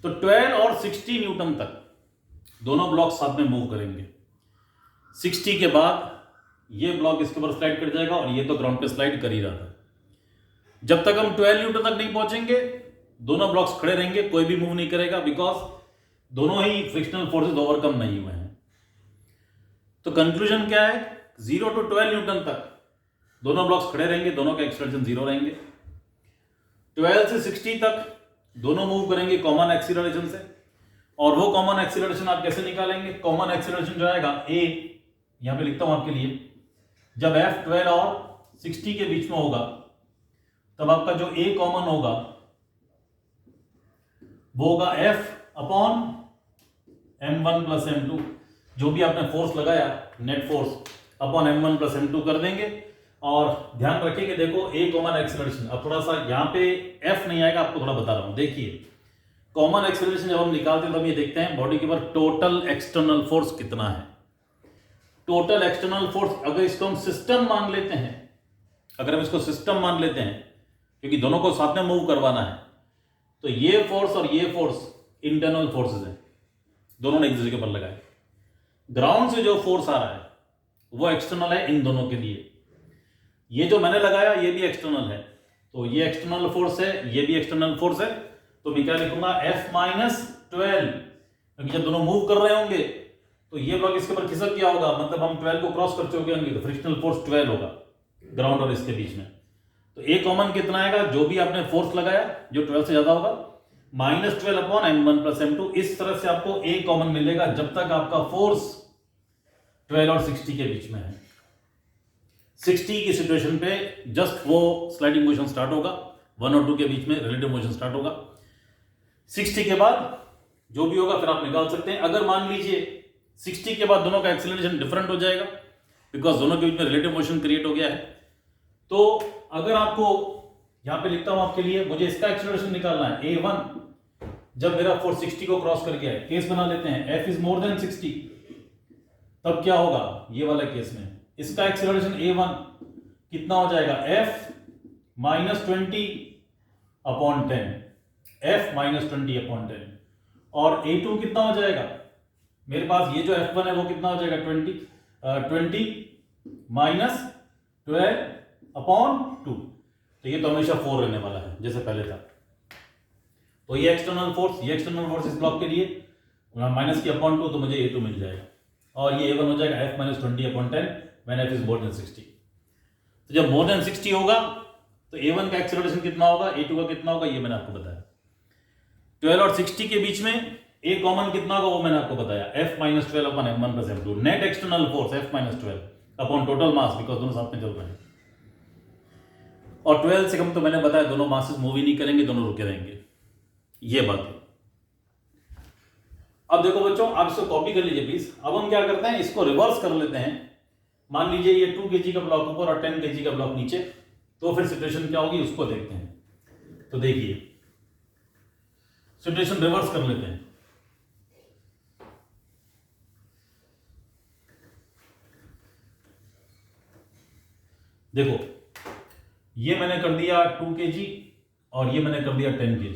तो 12 और 60 न्यूटन तक दोनों ब्लॉक साथ में मूव करेंगे। 60 के बाद ये ब्लॉक इसके ऊपर स्लाइड कर जाएगा और ये तो ग्राउंड पे स्लाइड कर ही रहा था। जब तक हम 12 न्यूटन तक नहीं पहुंचेंगे दोनों ब्लॉक्स खड़े रहेंगे, कोई भी मूव नहीं करेगा, बिकॉज दोनों ही फ्रिक्शनल फोर्सेस ओवरकम नहीं हुए हैं। तो कंक्लूजन क्या है, 0 to 12 न्यूटन तक दोनों ब्लॉक्स खड़े रहेंगे, दोनों का एक्सेलरेशन 0 रहेंगे। 12 से 60 तक दोनों मूव करेंगे कॉमन एक्सीलरेशन से, और वो कॉमन एक्सीलरेशन आप कैसे निकालेंगे? कॉमन एक्सीलरेशन जो आएगा ए, यहां पे लिखता हूं आपके लिए, जब F 12 और 60 के बीच में होगा तब आपका जो ए कॉमन होगा वो होगा F upon m1 plus m2, जो भी आपने फोर्स लगाया net force upon m1 plus m2 कर देंगे। और ध्यान रखेंगे, देखो ए कॉमन एक्सेलरेशन, अब थोड़ा सा यहां पे एफ नहीं आएगा, आपको थोड़ा बता रहा हूं। देखिए कॉमन एक्सेलरेशन जब हम निकालते हैं तब ये देखते हैं बॉडी के ऊपर टोटल एक्सटर्नल फोर्स कितना है। टोटल एक्सटर्नल फोर्स अगर इसको हम सिस्टम मान लेते हैं, क्योंकि दोनों को साथ में मूव करवाना है, तो ये फोर्स और ये फोर्स इंटरनल फोर्सेस है, दोनों ने एक दूसरे के ऊपर लगाए। ग्राउंड से जो फोर्स आ रहा है वो एक्सटर्नल है इन दोनों के लिए। ये जो मैंने लगाया ये भी एक्सटर्नल है, तो ये एक्सटर्नल फोर्स है, ये भी एक्सटर्नल फोर्स है। तो मैं क्या लिखूंगा, F माइनस 12, क्योंकि जब दोनों मूव कर रहे होंगे तो ये ब्लॉक इसके ऊपर खिसक गया होगा, मतलब हम 12 को क्रॉस कर चुके होंगे, तो फ्रिक्शनल फोर्स 12 होगा ग्राउंड और इसके बीच में। तो ए कॉमन कितना आएगा, जो भी आपने फोर्स लगाया जो 12 से ज्यादा होगा, minus 12 upon m1 plus m2। इस तरह से आपको ए कॉमन मिलेगा जब तक आपका फोर्स 12 और 60 के बीच में है। 60 की सिचुएशन पे जस्ट वो स्लाइडिंग मोशन स्टार्ट होगा, 1 और 2 के बीच में रिलेटिव मोशन स्टार्ट होगा। 60 के बाद जो भी होगा फिर आप निकाल सकते हैं। अगर मान लीजिए 60 के बाद दोनों का एक्सीलरेशन डिफरेंट हो जाएगा, बिकॉज दोनों के बीच में रिलेटिव मोशन क्रिएट हो गया है, तो अगर आपको यहां पे लिखता हूं आपके लिए, मुझे इसका एक्सीलरेशन निकालना है a1, जब मेरा फोर्स 60 को क्रॉस कर गया है। केस बना लेते हैं, F इज मोर देन 60, तब क्या होगा, ये वाला केस में इसका एक्सीलरेशन a1 कितना हो जाएगा, F minus 20 upon 10, F minus 20 upon 10, और a2 कितना हो जाएगा, मेरे पास ये जो F1 है वो कितना हो जाएगा 20 माइनस 12 अपॉन 2, तो ये तो हमेशा 4 रहने वाला है जैसे पहले था। तो ये एक्सटर्नल फोर्स इस ब्लॉक के लिए माइनस की अपॉन 2, तो मुझे a2 मिल जाएगा, और ये a1 हो जाएगा F minus 20 upon 10 when F is more than 60। तो जब मोर देन 60 होगा तो a1 का एक्सेलरेशन कितना होगा, a2 का कितना होगा, ये मैंने आपको बताया। 12 और 60 के बीच में a कॉमन कितना होगा वो मैंने आपको बताया, F minus 12 upon m1 plus m2, net external force F minus 12 upon total mass, because दोनों साथ में चल रहे हैं। और 12 से कम तो मैंने बताया दोनों मासेस मूव ही नहीं करेंगे, दोनों रुके रहेंगे, ये बात है। अब देखो बच्चों, आप इसको कॉपी कर लीजिए प्लीज। अब हम क्या करते हैं, इसको रिवर्स कर लेते हैं। मान लीजिए ये 2 kg का ब्लॉक ऊपर और 10 kg का ब्लॉक नीचे, तो फिर सिचुएशन क्या होगी उसको देखते हैं। तो देखिए सिचुएशन रिवर्स कर लेते हैं। देखो ये मैंने कर दिया 2 kg और ये मैंने कर दिया 10 kg,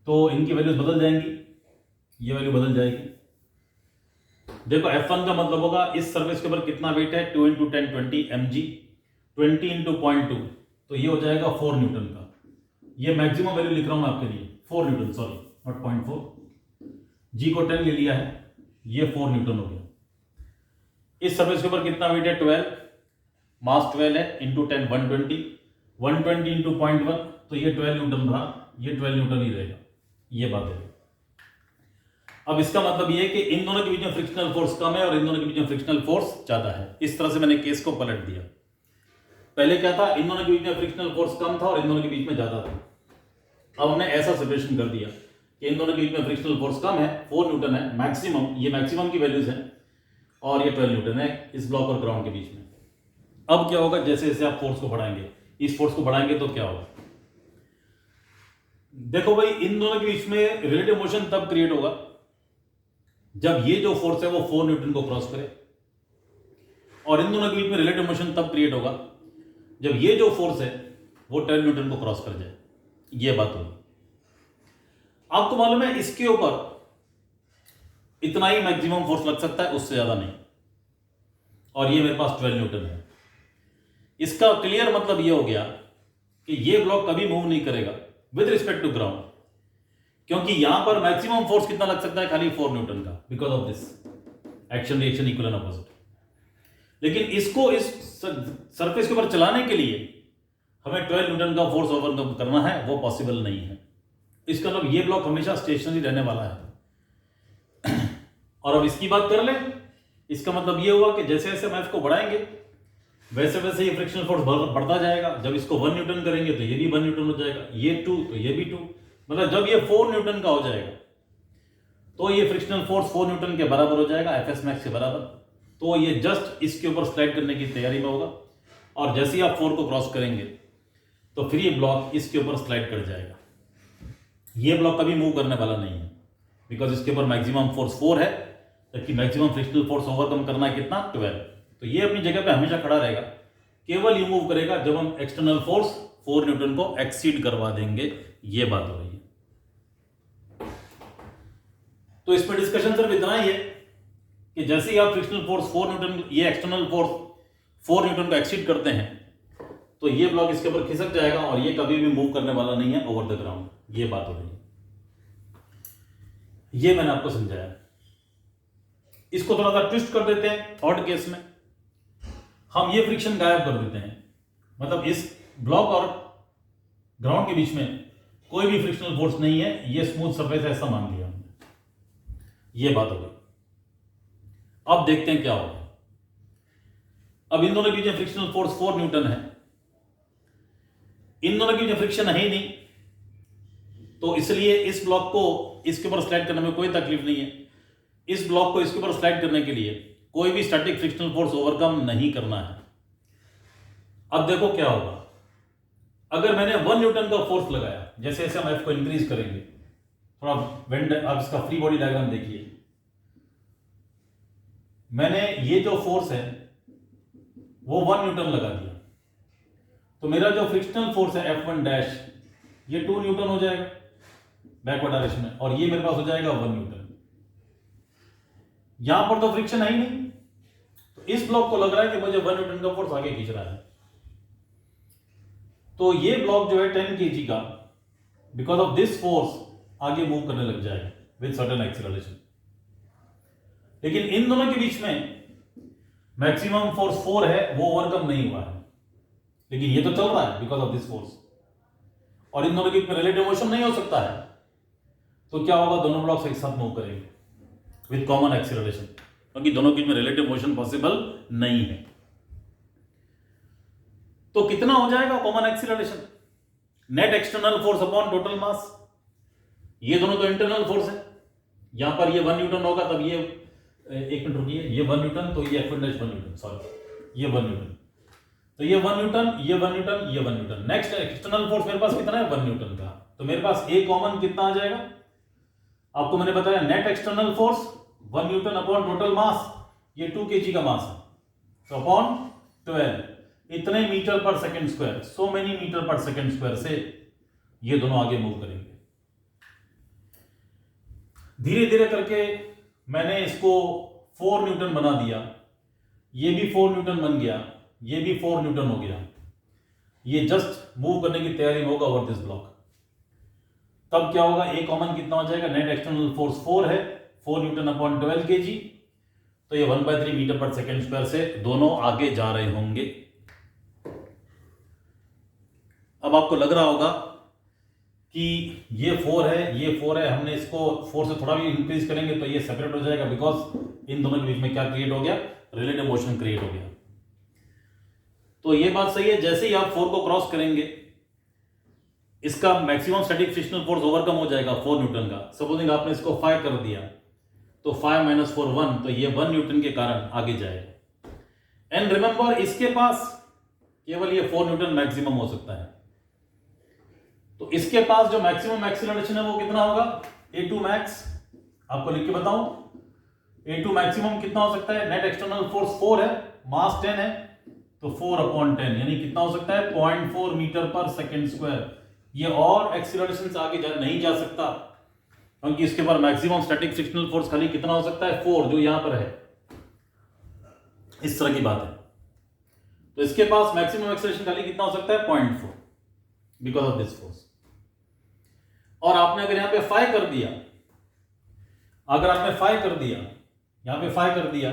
तो इनकी वैल्यूज बदल जाएंगी। ये वैल्यू बदल जाएगी। देखो F1 का मतलब होगा इस सर्फेस के ऊपर कितना वेट है, 2 × 10⁻20 mg, 20 × 0.2, तो ये हो जाएगा 4 न्यूटन का। ये मैक्सिमम वैल्यू लिख रहा हूं मैं आपके लिए, 4 न्यूटन, सॉरी नॉट 0.4, जी को 10 ले लिया है, ये 4 न्यूटन हो गया। इस सर्फेस के ऊपर कितना वेट है, 12, मास 12 है, इंटू 10 120, 120 इंटू 0.1, तो ये 12 न्यूटन रहा, ये 12 न्यूटन ही रहेगा, ये बात है। अब इसका मतलब ये है कि इन दोनों के बीच में फ्रिक्शनल फोर्स कम है और इन दोनों के बीच में फ्रिक्शनल फोर्स ज्यादा है। इस तरह से मैंने केस को पलट दिया। पहले क्या था, इन दोनों के बीच में फ्रिक्शनल फोर्स कम था और इन दोनों के बीच में ज्यादा था। अब हमने ऐसा सेपरेशन कर दिया कि इन दोनों के बीच में फ्रिक्शनल फोर्स कम है, 4 न्यूटन है मैक्सिमम, ये मैक्सिमम की वैल्यूज है, और ये 12 न्यूटन है इस ब्लॉक और ग्राउंड के बीच में। अब क्या होगा, जैसे जैसे आप फोर्स को बढ़ाएंगे, इस फोर्स को बढ़ाएंगे तो क्या होगा, देखो भाई इन दोनों के बीच में रिलेटिव मोशन तब क्रिएट होगा जब ये जो फोर्स है वो 4 न्यूटन को क्रॉस करे, और इन दोनों के बीच में रिलेटिव मोशन तब क्रिएट होगा जब ये जो फोर्स है वो 10 न्यूटन को क्रॉस कर जाए। ये बात होगी। आपको मालूम है इसके ऊपर इतना ही मैक्सिमम फोर्स लग सकता है, उससे ज्यादा नहीं, और ये मेरे पास 12 न्यूटन है। इसका क्लियर मतलब ये हो गया कि ये ब्लॉक कभी मूव नहीं करेगा विद रिस्पेक्ट टू ग्राउंड, क्योंकि यहां पर मैक्सिमम फोर्स कितना लग सकता है, खाली 4 न्यूटन का, because of this action reaction equal and opposite. लेकिन इसको इस सरफेस के ऊपर चलाने के लिए हमें 12 न्यूटन का फोर्स ओवरकम करना है, वो पॉसिबल नहीं है। इसका मतलब ये ब्लॉक हमेशा स्टेशनरी रहने वाला है। और अब इसकी बात कर ले, इसका मतलब ये हुआ कि जैसे जैसे हम F को बढ़ाएंगे वैसे वैसे ये फ्रिक्शनल फोर्स बढ़ता जाएगा। जब इसको 1 न्यूटन करेंगे तो ये भी 1 न्यूटन हो जाएगा, ये 2 तो ये भी 2, मतलब जब ये 4 न्यूटन का हो जाएगा तो ये फ्रिक्शनल फोर्स 4 न्यूटन के बराबर हो जाएगा, एफएस मैक्स के बराबर। तो ये जस्ट इसके ऊपर स्लाइड करने की तैयारी में होगा, और जैसे ही आप 4 को क्रॉस करेंगे तो फिर ये ब्लॉक इसके ऊपर स्लाइड कर जाएगा। ये ब्लॉक कभी मूव करने वाला नहीं है, बिकॉज इसके ऊपर मैक्सिमम फोर्स 4 है, जबकि मैक्सिमम फ्रिक्शनल फोर्स ओवरकम करना है कितना, 12। तो ये अपनी जगह पे हमेशा खड़ा रहेगा, केवल ये मूव करेगा जब हम एक्सटर्नल फोर्स 4 न्यूटन को एक्सीड करवा देंगे। ये बात हो रही है। तो इस पर डिस्कशन सिर्फ इतना ही है कि जैसे ही आप फ्रिक्शनल फोर्स 4 न्यूटन, ये एक्सटर्नल फोर्स 4 न्यूटन को एक्सीड करते हैं तो ये ब्लॉक इसके ऊपर खिसक जाएगा और ये कभी भी मूव करने वाला नहीं है ओवर द ग्राउंड। ये बात हो रही है, ये मैंने आपको समझाया। इसको थोड़ा सा ट्विस्ट कर देते हैं। थर्ड केस में हम ये फ्रिक्शन गायब कर देते हैं, मतलब इस ब्लॉक और ग्राउंड के बीच में कोई भी फ्रिक्शनल फोर्स नहीं है, ये स्मूथ सरफेस है, ऐसा मान लिया हमने। ये बात हो गई। अब देखते हैं क्या होगा। अब इन दोनों के बीच में फ्रिक्शनल फोर्स 4 न्यूटन है, इन दोनों के बीच में फ्रिक्शन है ही नहीं, तो इसलिए इस ब्लॉक को इसके ऊपर स्लाइड करने में कोई तकलीफ नहीं है। इस ब्लॉक को इसके ऊपर स्लाइड करने के लिए कोई भी स्टैटिक फ्रिक्शनल फोर्स ओवरकम नहीं करना है। अब देखो क्या होगा, अगर मैंने 1 न्यूटन का फोर्स लगाया, जैसे जैसे हम F को इंक्रीज करेंगे, थोड़ा वेंड आप इसका फ्री बॉडी डायग्राम देखिए, मैंने ये जो फोर्स है वो 1 न्यूटन लगा दिया, तो मेरा जो फ्रिक्शनल फोर्स है F1 डैश ये 2 न्यूटन हो जाएगा बैकवर्ड डायरेक्शन में, और ये मेरे पास हो जाएगा 1 न्यूटन। यहां पर तो फ्रिक्शन है ही नहीं, तो इस ब्लॉक को लग रहा है कि मुझे 1 न्यूटन का फोर्स आगे खींच रहा है, तो ये ब्लॉक जो है 10 kg का, बिकॉज ऑफ दिस फोर्स आगे मूव करने लग जाएगा विद सर्टेन एक्सीलरेशन। लेकिन इन दोनों के बीच में मैक्सिमम फोर्स 4 है, वो ओवरकम नहीं हुआ है, लेकिन ये तो चल रहा है बिकॉज ऑफ दिस फोर्स, और इन दोनों के बीच में रिलेटिव मोशन नहीं हो सकता है। तो क्या होगा, दोनों ब्लॉक्स एक साथ मूव करेंगे विद कॉमन एक्सीलरेशन, क्योंकि दोनों के बीच में रिलेटिव मोशन पॉसिबल नहीं है। तो कितना हो जाएगा common acceleration, net external force upon total mass. ये दोनों तो इंटरनल फोर्स है, यहां पर ये 1 न्यूटन होगा, तब ये एक मिनट रुकिए, ये 1 न्यूटन, तो ये F1 1 न्यूटन, सॉरी ये 1 न्यूटन, तो ये 1 न्यूटन, ये 1 न्यूटन, ये 1 न्यूटन। नेक्स्ट एक्सटर्नल फोर्स मेरे पास कितना है, 1 न्यूटन का, तो मेरे पास ए कॉमन कितना आ जाएगा, आपको मैंने बताया net external force 1 Newton upon total mass, ये 2 kg का मास है, तो अपॉन 12, इतने metre per second square, so many metre per second square से ये दोनों आगे मूव करेंगे। धीरे धीरे करके मैंने इसको 4 न्यूटन बना दिया, ये भी 4 न्यूटन बन गया, ये भी 4 न्यूटन हो गया। ये जस्ट मूव करने की तैयारी में होगा ओवर दिस ब्लॉक। तब क्या होगा, ए कॉमन कितना हो जाएगा, नेट एक्सटर्नल फोर्स 4 है, 4 न्यूटन अपॉन 12 kg, तो ये 1/3 मीटर पर सेकेंड स्क्वायर से दोनों आगे जा रहे होंगे। अब आपको लग रहा होगा कि ये 4 है, ये 4 है, हमने इसको 4 से थोड़ा भी इंक्रीज करेंगे तो ये सेपरेट हो जाएगा, बिकॉज इन दोनों के बीच में क्या क्रिएट हो गया, रिलेटिव मोशन क्रिएट हो गया। तो ये बात सही है, जैसे ही आप 4 को क्रॉस करेंगे इसका maximum static frictional force overcome हो जाएगा 4 न्यूटन का। सपोजिंग आपने इसको 5 कर दिया तो 5 - 4 1, तो ये 1 न्यूटन के कारण आगे जाएगा। एंड रिमेंबर, इसके पास केवल ये 4 न्यूटन मैक्सिमम हो सकता है, तो इसके पास जो मैक्सिमम एक्सीलरेशन है वो कितना होगा, A2 मैक्स। आपको लिख के बताऊं, A2 मैक्सिमम कितना हो सकता है, नेट एक्सटर्नल फोर्स 4 है, मास 10 है, तो 4/10 यानी कितना हो सकता है, 0.4 मीटर पर सेकेंड स्क्वायर। ये और एक्सीलरेशन से आगे नहीं जा सकता, क्योंकि इसके बाद मैक्सिमम स्टैटिक फ्रिक्शनल फोर्स खाली कितना हो सकता है, 4, जो यहां पर है। इस तरह की बात है। तो इसके पास मैक्सिमम एक्सीलरेशन खाली कितना हो सकता है, 0.4, बिकॉज ऑफ दिस फोर्स। और आपने अगर यहां पे 5 कर दिया, अगर आपने 5 कर दिया, यहां पे 5 कर दिया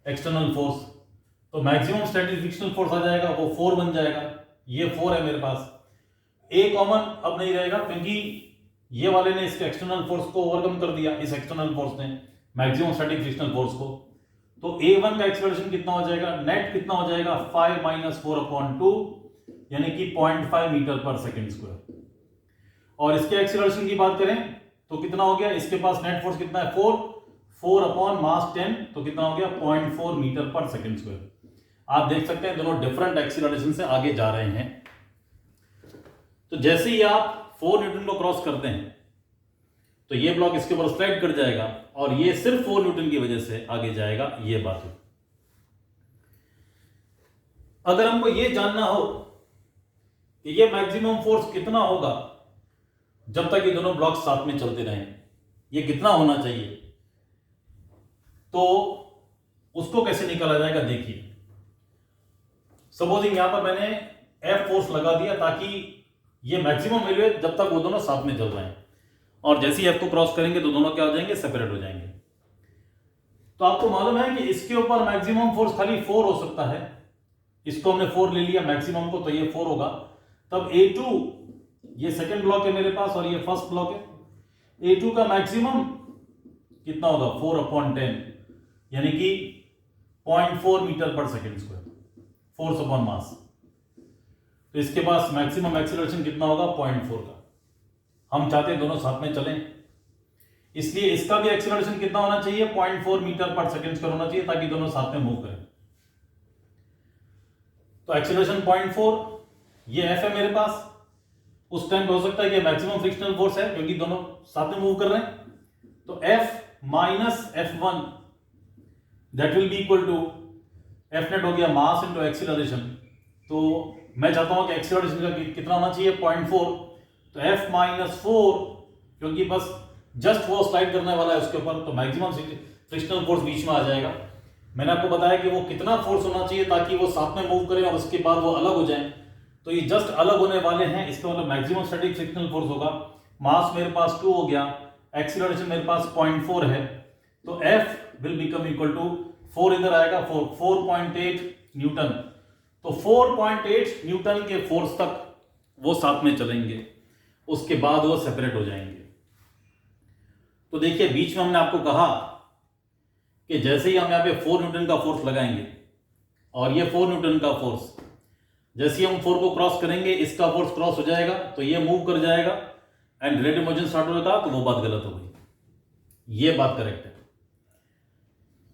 एक्सटर्नल फोर्स, तो मैक्सिमम स्टैटिक फ्रिक्शनल फोर्स आ जाएगा, वो 4 बन जाएगा। ये 4 है मेरे पास, ए कॉमन अब नहीं रहेगा, क्योंकि ये वाले ने इसके एक्सटर्नल फोर्स को ओवरकम कर दिया, इस एक्सटर्नल फोर्स ने मैक्सिमम स्टैटिक फ्रिक्शनल फोर्स को। तो A1 का एक्सीलरेशन कितना हो जाएगा, नेट कितना हो जाएगा, 5 - 4/2 यानी कि 0.5 मीटर पर सेकेंड स्क्वायर। और इसके एक्सीलरेशन की बात करें तो कितना हो गया, इसके पास नेट फोर्स कितना है, 4 अपॉन मास 10, तो कितना हो गया, 0.4 मीटर पर सेकेंड स्क्वायर। आप देख सकते हैं दोनों डिफरेंट एक्सीलरेशन से आगे जा रहे हैं। तो जैसे ही आप 4 न्यूटन को क्रॉस करते हैं तो ये ब्लॉक इसके ऊपर स्लाइड कर जाएगा, और ये सिर्फ 4 न्यूटन की वजह से आगे जाएगा। ये बात है। अगर हमको ये जानना हो कि ये मैक्सिमम फोर्स कितना होगा जब तक ये दोनों ब्लॉक साथ में चलते रहें, ये कितना होना चाहिए, तो उसको कैसे निकाला जाएगा, देखिए। सपोजिंग यहां पर मैंने F फोर्स लगा दिया ताकि ये मैक्सिमम वैल्यू है जब तक वो दोनों साथ में चल रहे हैं, और जैसे ही F को क्रॉस करेंगे तो दोनों क्या हो जाएंगे, सेपरेट हो जाएंगे। तो आपको मालूम है कि इसके ऊपर मैक्सिमम फोर्स खाली 4 हो सकता है। इसको हमने 4 ले लिया मैक्सिमम को, तो ये 4 होगा। तब A2, ये सेकंड ब्लॉक है मेरे पास और ये फर्स्ट ब्लॉक है, A2 का मैक्सिमम कितना होगा, 4/10 यानी कि 0.4 मीटर पर second square, force upon mass. तो इसके पास मैक्सिमम एक्सीलरेशन कितना होगा, 0.4 का। हम चाहते हैं दोनों साथ में चलें, इसलिए इसका भी एक्सीलरेशन कितना होना चाहिए, 0.4 मीटर पर सेकेंड स्क्वायर होना चाहिए, ताकि दोनों साथ में मूव करें। तो एक्सीलरेशन 0.4, ये F है मेरे पास। उस टाइम पे हो सकता है कि मैक्सिमम फ्रिक्शनल फोर्स है, क्योंकि दोनों साथ में मूव कर रहे हैं। तो F - F1 that will be equal to F net हो गया मास इंटू एक्सीलरेशन। तो मैं चाहता हूं कि एक्सीलरेशन का कितना होना चाहिए, 0.4, तो F - 4, क्योंकि बस जस्ट वो स्लाइड करने वाला है उसके ऊपर, तो मैक्सिमम फ्रिक्शनल फोर्स बीच में आ जाएगा। मैंने आपको बताया कि वो कितना फोर्स होना चाहिए ताकि वो साथ में मूव करें और उसके बाद वो अलग हो जाए। तो ये जस्ट अलग होने वाले हैं, इसका मतलब मैक्सिमम स्टैटिक फ्रिक्शनल फोर्स होगा। मास मेरे पास 2 हो गया, एक्सीलरेशन मेरे पास 0.4 है, तो F will become equal to 4 इधर आएगा, 4.8 न्यूटन। तो 4.8 न्यूटन के फोर्स तक वो साथ में चलेंगे, उसके बाद वो सेपरेट हो जाएंगे। तो देखिए बीच में हमने आपको कहा कि जैसे ही हम यहाँ पे 4 न्यूटन का फोर्स लगाएंगे और ये 4 न्यूटन का फोर्स, जैसे ही हम 4 को क्रॉस करेंगे इसका फोर्स क्रॉस हो जाएगा, तो ये मूव कर जाएगा एंड रिलेटिव मोशन स्टार्ट होगा, तो वो बात गलत हो गई, ये बात करेक्ट है।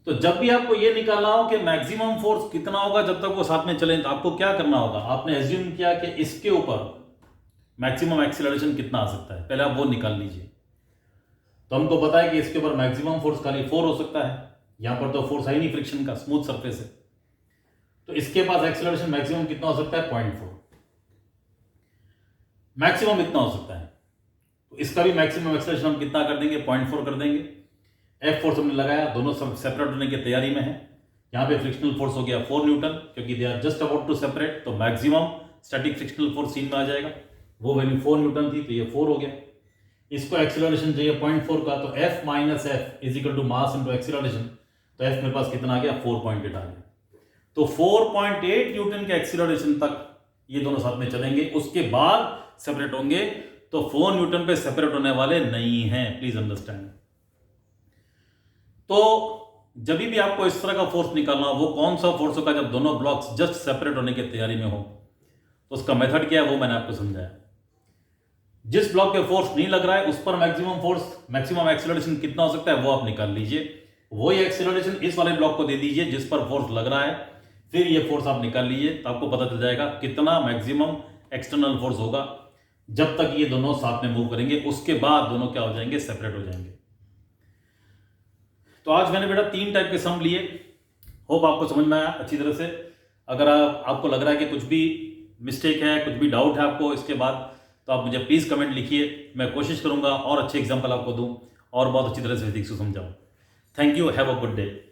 तो जब भी आपको ये निकालना हो कि मैक्सिमम फोर्स कितना होगा जब तक वो साथ में चलें, तो आपको क्या करना होगा, आपने एज्यूम किया कि इसके ऊपर मैक्सिमम एक्सीलरेशन कितना आ सकता है, पहले आप वो निकाल लीजिए। तो हमको पता है कि इसके ऊपर मैक्सिमम फोर्स खाली 4 हो सकता है, यहां पर तो फोर्स है ही नहीं, फ्रिक्शन का स्मूथ सरफेस है। तो इसके पास एक्सीलरेशन मैक्सिमम कितना हो सकता है, 0.4 मैक्सिमम इतना हो सकता है। तो इसका भी मैक्सिमम एक्सेलरेशन हम कितना कर देंगे, 0.4 कर देंगे। एफ फोर्स हमने लगाया, दोनों सब सेपरेट होने की तैयारी में है। यहाँ पे फ्रिक्शनल फोर्स हो गया 4 न्यूटन, क्योंकि they are just about to separate, तो maximum static frictional force scene में आ जाएगा। वो वैल्यू 4 न्यूटन थी, तो ये 4 हो गया। इसको एक्सेलरेशन चाहिए 0.4 का, तो F minus F is equal to mass into acceleration. तो F मेरे पास कितना आ गया, 4.8 आ गया। तो 4.8 न्यूटन के एक्सेलरेशन तक ये दोनों साथ में चलेंगे, उसके बाद सेपरेट होंगे। तो 4 न्यूटन पे सेपरेट होने वाले नहीं हैं, प्लीज अंडरस्टैंड। तो जब भी आपको इस तरह का फोर्स निकालना हो, वो कौन सा फोर्स होगा जब दोनों ब्लॉक्स जस्ट सेपरेट होने की तैयारी में हो। तो उसका मेथड क्या है वो मैंने आपको समझाया। जिस ब्लॉक पे फोर्स नहीं लग रहा है उस पर मैक्सिमम फोर्स, मैक्सिमम एक्सेलरेशन कितना हो सकता है वो आप निकाल लीजिए। वही एक्सेलरेशन इस वाले ब्लॉक को दे दीजिए जिस पर फोर्स लग रहा है, फिर ये फोर्स आप निकाल लीजिए, तो आपको पता चल जाएगा कितना मैक्सिमम एक्सटर्नल फोर्स होगा जब तक ये दोनों साथ में मूव करेंगे। उसके बाद दोनों क्या हो जाएंगे, सेपरेट हो जाएंगे। तो आज मैंने बेटा 3 टाइप के सम लिए, होप आपको समझ में आया अच्छी तरह से। अगर आपको लग रहा है कि कुछ भी मिस्टेक है, कुछ भी डाउट है आपको इसके बाद, तो आप मुझे प्लीज़ कमेंट लिखिए। मैं कोशिश करूंगा और अच्छे एग्जाम्पल आपको दूं और बहुत अच्छी तरह से फिजिक्स को समझाऊं। Thank you, have a good day.